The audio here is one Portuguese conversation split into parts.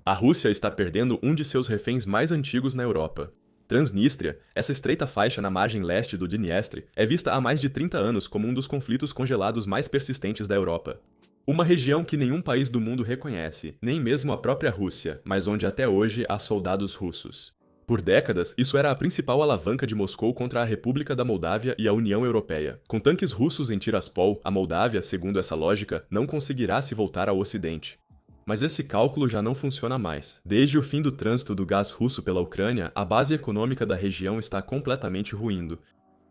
A Rússia está perdendo um de seus reféns mais antigos na Europa. Transnistria, essa estreita faixa na margem leste do Dniestre, é vista há mais de 30 anos como um dos conflitos congelados mais persistentes da Europa. Uma região que nenhum país do mundo reconhece, nem mesmo a própria Rússia, mas onde até hoje há soldados russos. Por décadas, isso era a principal alavanca de Moscou contra a República da Moldávia e a União Europeia. Com tanques russos em Tiraspol, a Moldávia, segundo essa lógica, não conseguirá se voltar ao Ocidente. Mas esse cálculo já não funciona mais. Desde o fim do trânsito do gás russo pela Ucrânia, a base econômica da região está completamente ruindo.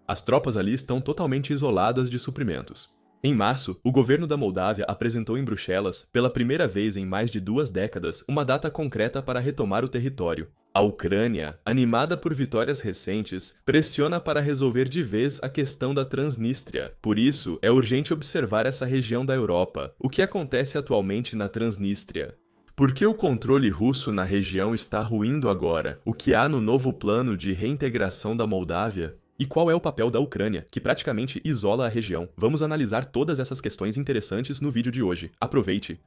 As tropas ali estão totalmente isoladas de suprimentos. Em março, o governo da Moldávia apresentou em Bruxelas, pela primeira vez em mais de 2 décadas, uma data concreta para retomar o território. A Ucrânia, animada por vitórias recentes, pressiona para resolver de vez a questão da Transnistria. Por isso, é urgente observar essa região da Europa. O que acontece atualmente na Transnistria? Por que o controle russo na região está ruindo agora? O que há no novo plano de reintegração da Moldávia? E qual é o papel da Ucrânia, que praticamente isola a região? Vamos analisar todas essas questões interessantes no vídeo de hoje. Aproveite!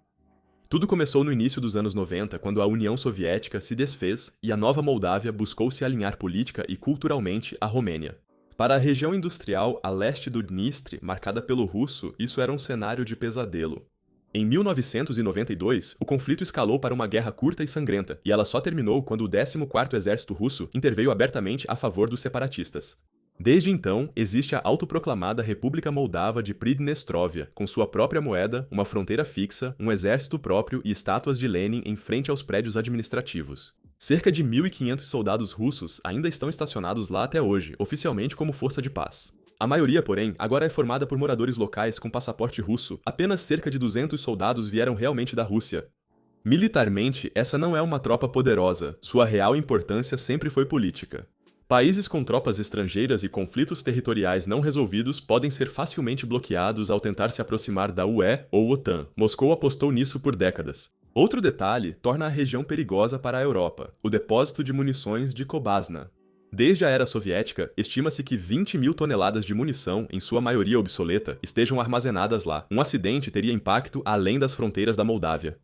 Tudo começou no início dos anos 90, quando a União Soviética se desfez e a nova Moldávia buscou se alinhar política e culturalmente à Romênia. Para a região industrial a leste do Dniestre, marcada pelo russo, isso era um cenário de pesadelo. Em 1992, o conflito escalou para uma guerra curta e sangrenta, e ela só terminou quando o 14º Exército Russo interveio abertamente a favor dos separatistas. Desde então, existe a autoproclamada República Moldava de Pridnestróvia, com sua própria moeda, uma fronteira fixa, um exército próprio e estátuas de Lenin em frente aos prédios administrativos. Cerca de 1.500 soldados russos ainda estão estacionados lá até hoje, oficialmente como força de paz. A maioria, porém, agora é formada por moradores locais com passaporte russo. Apenas cerca de 200 soldados vieram realmente da Rússia. Militarmente, essa não é uma tropa poderosa, sua real importância sempre foi política. Países com tropas estrangeiras e conflitos territoriais não resolvidos podem ser facilmente bloqueados ao tentar se aproximar da UE ou OTAN. Moscou apostou nisso por décadas. Outro detalhe torna a região perigosa para a Europa: o depósito de munições de Kobazna. Desde a era soviética, estima-se que 20.000 toneladas de munição, em sua maioria obsoleta, estejam armazenadas lá. Um acidente teria impacto além das fronteiras da Moldávia.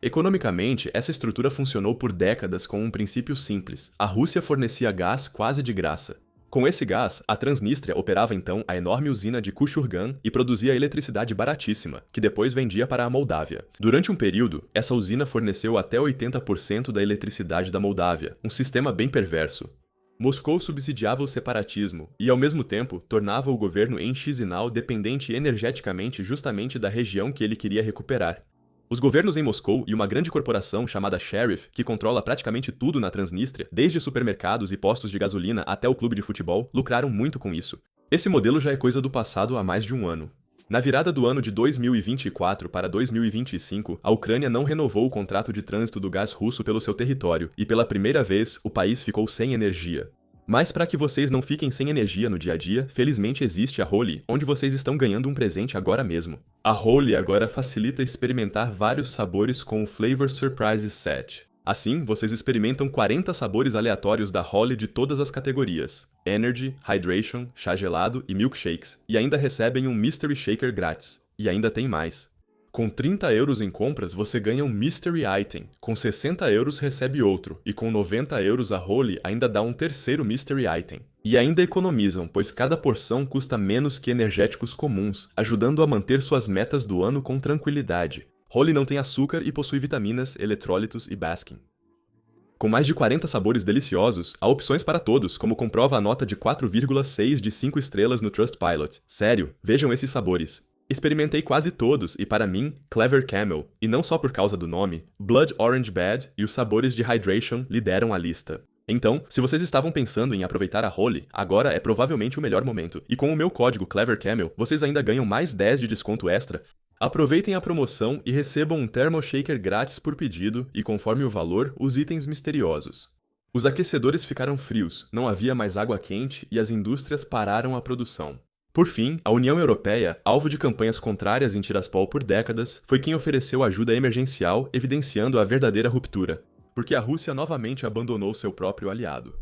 Economicamente, essa estrutura funcionou por décadas com um princípio simples. A Rússia fornecia gás quase de graça. Com esse gás, a Transnistria operava então a enorme usina de Kuchurgan e produzia eletricidade baratíssima, que depois vendia para a Moldávia. Durante um período, essa usina forneceu até 80% da eletricidade da Moldávia, um sistema bem perverso. Moscou subsidiava o separatismo e, ao mesmo tempo, tornava o governo em Chisinau dependente energeticamente justamente da região que ele queria recuperar. Os governos em Moscou e uma grande corporação chamada Sheriff, que controla praticamente tudo na Transnistria, desde supermercados e postos de gasolina até o clube de futebol, lucraram muito com isso. Esse modelo já é coisa do passado há mais de um ano. Na virada do ano de 2024 para 2025, a Ucrânia não renovou o contrato de trânsito do gás russo pelo seu território, e pela primeira vez, o país ficou sem energia. Mas para que vocês não fiquem sem energia no dia a dia, felizmente existe a Holy, onde vocês estão ganhando um presente agora mesmo. A Holy agora facilita experimentar vários sabores com o Flavor Surprises Set. Assim, vocês experimentam 40 sabores aleatórios da Holy de todas as categorias: Energy, Hydration, chá gelado e milkshakes, e ainda recebem um Mystery Shaker grátis. E ainda tem mais. Com 30 € em compras, você ganha um Mystery Item, com 60 € recebe outro, e com 90 € a Holy ainda dá um terceiro Mystery Item. E ainda economizam, pois cada porção custa menos que energéticos comuns, ajudando a manter suas metas do ano com tranquilidade. Holy não tem açúcar e possui vitaminas, eletrólitos e basking. Com mais de 40 sabores deliciosos, há opções para todos, como comprova a nota de 4,6 de 5 estrelas no Trustpilot. Sério, vejam esses sabores. Experimentei quase todos e, para mim, Clever Camel, e não só por causa do nome, Blood Orange Bad e os sabores de Hydration lideram a lista. Então, se vocês estavam pensando em aproveitar a Holy, agora é provavelmente o melhor momento, e com o meu código Clever Camel, vocês ainda ganham mais 10 de desconto extra. Aproveitem a promoção e recebam um Thermal Shaker grátis por pedido e, conforme o valor, os itens misteriosos. Os aquecedores ficaram frios, não havia mais água quente e as indústrias pararam a produção. Por fim, a União Europeia, alvo de campanhas contrárias em Tiraspol por décadas, foi quem ofereceu ajuda emergencial, evidenciando a verdadeira ruptura, porque a Rússia novamente abandonou seu próprio aliado.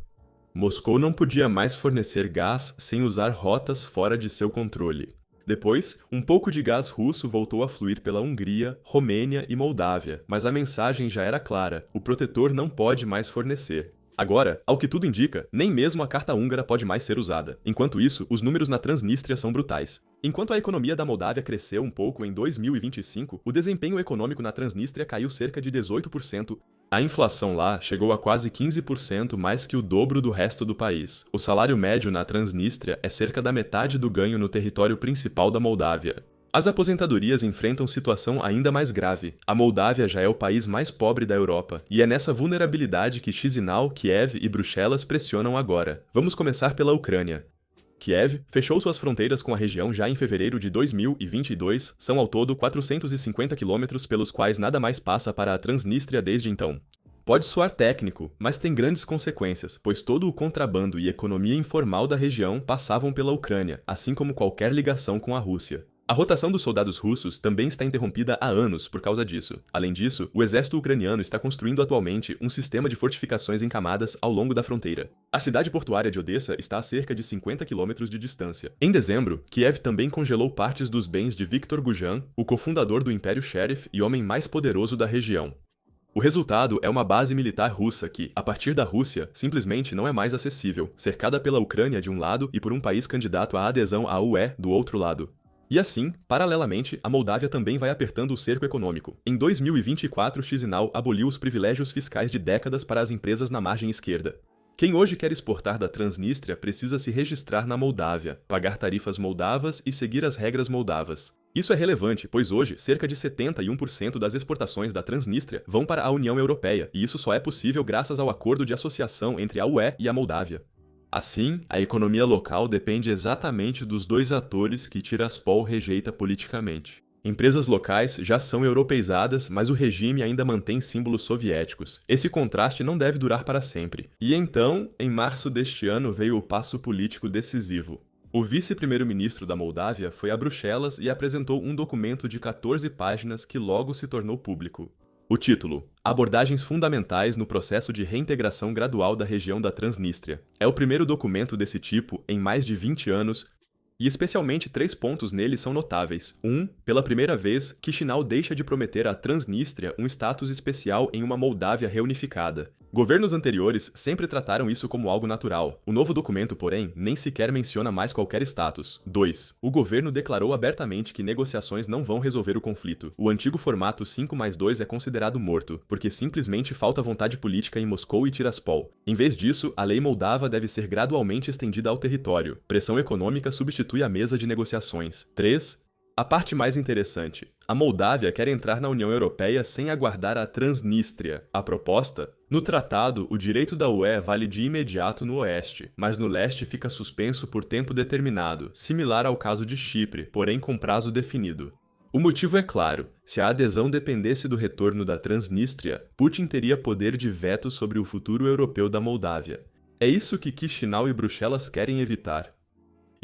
Moscou não podia mais fornecer gás sem usar rotas fora de seu controle. Depois, um pouco de gás russo voltou a fluir pela Hungria, Romênia e Moldávia, mas a mensagem já era clara: o protetor não pode mais fornecer. Agora, ao que tudo indica, nem mesmo a carta húngara pode mais ser usada. Enquanto isso, os números na Transnistria são brutais. Enquanto a economia da Moldávia cresceu um pouco em 2025, o desempenho econômico na Transnistria caiu cerca de 18%. A inflação lá chegou a quase 15%, mais que o dobro do resto do país. O salário médio na Transnistria é cerca da metade do ganho no território principal da Moldávia. As aposentadorias enfrentam situação ainda mais grave. A Moldávia já é o país mais pobre da Europa, e é nessa vulnerabilidade que Chisinau, Kiev e Bruxelas pressionam agora. Vamos começar pela Ucrânia. Kiev fechou suas fronteiras com a região já em fevereiro de 2022, são ao todo 450 quilômetros pelos quais nada mais passa para a Transnistria desde então. Pode soar técnico, mas tem grandes consequências, pois todo o contrabando e economia informal da região passavam pela Ucrânia, assim como qualquer ligação com a Rússia. A rotação dos soldados russos também está interrompida há anos por causa disso. Além disso, o exército ucraniano está construindo atualmente um sistema de fortificações em camadas ao longo da fronteira. A cidade portuária de Odessa está a cerca de 50 quilômetros de distância. Em dezembro, Kiev também congelou partes dos bens de Viktor Gujan, o cofundador do Império Sheriff e homem mais poderoso da região. O resultado é uma base militar russa que, a partir da Rússia, simplesmente não é mais acessível, cercada pela Ucrânia de um lado e por um país candidato à adesão à UE do outro lado. E assim, paralelamente, a Moldávia também vai apertando o cerco econômico. Em 2024, Chisinau aboliu os privilégios fiscais de décadas para as empresas na margem esquerda. Quem hoje quer exportar da Transnistria precisa se registrar na Moldávia, pagar tarifas moldavas e seguir as regras moldavas. Isso é relevante, pois hoje, cerca de 71% das exportações da Transnistria vão para a União Europeia, e isso só é possível graças ao acordo de associação entre a UE e a Moldávia. Assim, a economia local depende exatamente dos dois atores que Tiraspol rejeita politicamente. Empresas locais já são europeizadas, mas o regime ainda mantém símbolos soviéticos. Esse contraste não deve durar para sempre. E então, em março deste ano, veio o passo político decisivo. O vice-primeiro-ministro da Moldávia foi a Bruxelas e apresentou um documento de 14 páginas que logo se tornou público. O título: Abordagens fundamentais no processo de reintegração gradual da região da Transnistria. É o primeiro documento desse tipo em mais de 20 anos, e especialmente 3 pontos nele são notáveis. 1. Pela primeira vez, Chisinau deixa de prometer à Transnistria um status especial em uma Moldávia reunificada. Governos anteriores sempre trataram isso como algo natural. O novo documento, porém, nem sequer menciona mais qualquer status. 2. O governo declarou abertamente que negociações não vão resolver o conflito. O antigo formato 5+2 é considerado morto, porque simplesmente falta vontade política em Moscou e Tiraspol. Em vez disso, a lei moldava deve ser gradualmente estendida ao território. Pressão econômica substitui a mesa de negociações. 3. A parte mais interessante. A Moldávia quer entrar na União Europeia sem aguardar a Transnistria. A proposta? No tratado, o direito da UE vale de imediato no oeste, mas no leste fica suspenso por tempo determinado, similar ao caso de Chipre, porém com prazo definido. O motivo é claro: se a adesão dependesse do retorno da Transnistria, Putin teria poder de veto sobre o futuro europeu da Moldávia. É isso que Chisinau e Bruxelas querem evitar.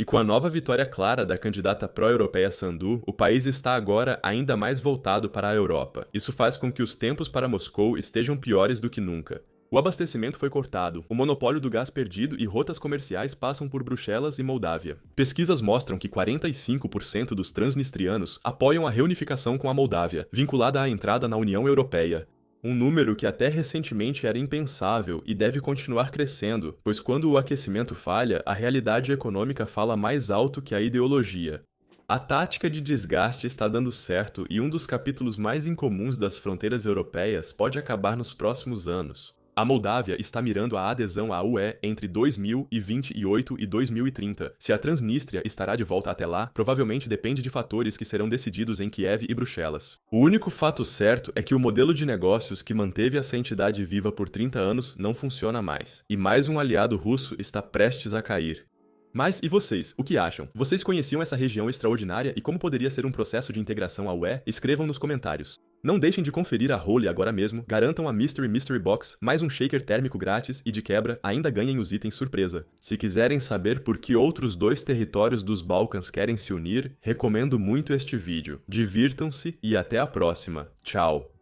E com a nova vitória clara da candidata pró-europeia Sandu, o país está agora ainda mais voltado para a Europa. Isso faz com que os tempos para Moscou estejam piores do que nunca. O abastecimento foi cortado, o monopólio do gás perdido e rotas comerciais passam por Bruxelas e Moldávia. Pesquisas mostram que 45% dos transnistrianos apoiam a reunificação com a Moldávia, vinculada à entrada na União Europeia. Um número que até recentemente era impensável e deve continuar crescendo, pois quando o aquecimento falha, a realidade econômica fala mais alto que a ideologia. A tática de desgaste está dando certo e um dos capítulos mais incomuns das fronteiras europeias pode acabar nos próximos anos. A Moldávia está mirando a adesão à UE entre 2028 e 2030. Se a Transnistria estará de volta até lá, provavelmente depende de fatores que serão decididos em Kiev e Bruxelas. O único fato certo é que o modelo de negócios que manteve essa entidade viva por 30 anos não funciona mais, e mais um aliado russo está prestes a cair. Mas e vocês? O que acham? Vocês conheciam essa região extraordinária e como poderia ser um processo de integração à UE? Escrevam nos comentários. Não deixem de conferir a Holy agora mesmo, garantam a Mystery Box, mais um shaker térmico grátis e de quebra, ainda ganhem os itens surpresa. Se quiserem saber por que outros 2 territórios dos Balcãs querem se unir, recomendo muito este vídeo. Divirtam-se e até a próxima. Tchau!